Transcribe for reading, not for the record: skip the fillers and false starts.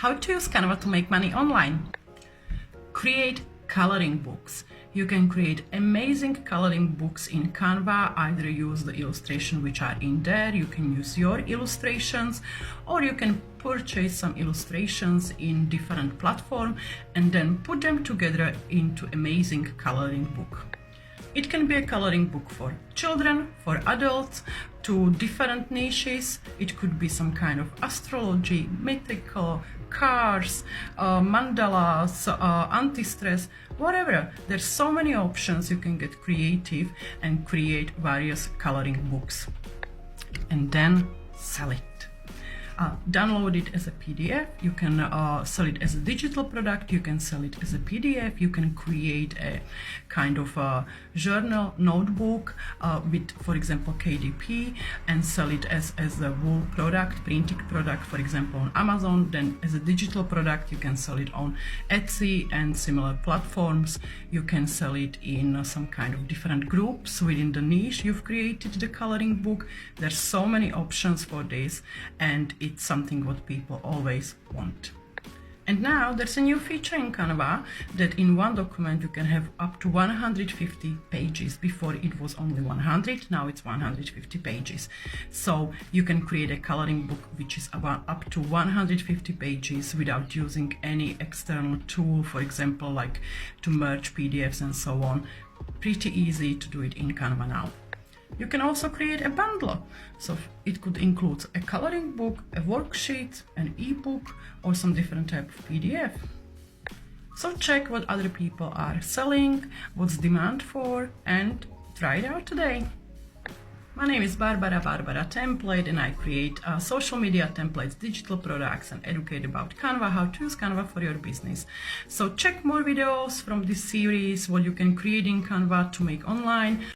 How to use Canva to make money online. Create coloring books. You can create amazing coloring books in Canva. Either use the illustration which are in there, you can use your illustrations, or you can purchase some illustrations in different platforms and then put them together into amazing coloring book. It can be a coloring book for children, for adults, to different niches. It could be some kind of astrology, mythical, cars, mandalas, anti-stress, whatever. There's so many options. You can get creative and create various coloring books and then sell it. Download it as a PDF. You can sell it as a digital product. You can sell it as a PDF. You can create a kind of a journal notebook with, for example, KDP, and sell it as a wool product, printed product, for example, on Amazon. Then as a digital product, you can sell it on Etsy and similar platforms. You can sell it in some kind of different groups within the niche you've created the coloring book. There's so many options for this, and it's something what people always want. And now there's a new feature in Canva that in one document you can have up to 150 pages. Before it was only 100, now it's 150 pages. So you can create a coloring book which is about up to 150 pages without using any external tool, for example, like to merge PDFs and so on. Pretty easy to do it in Canva now. You can also create a bundle. So it could include a coloring book, a worksheet, an ebook, or some different type of PDF. So check what other people are selling, what's demand for, and try it out today. My name is Barbara Template, and I create social media templates, digital products, and educate about Canva, how to use Canva for your business. So check more videos from this series, what you can create in Canva to make online.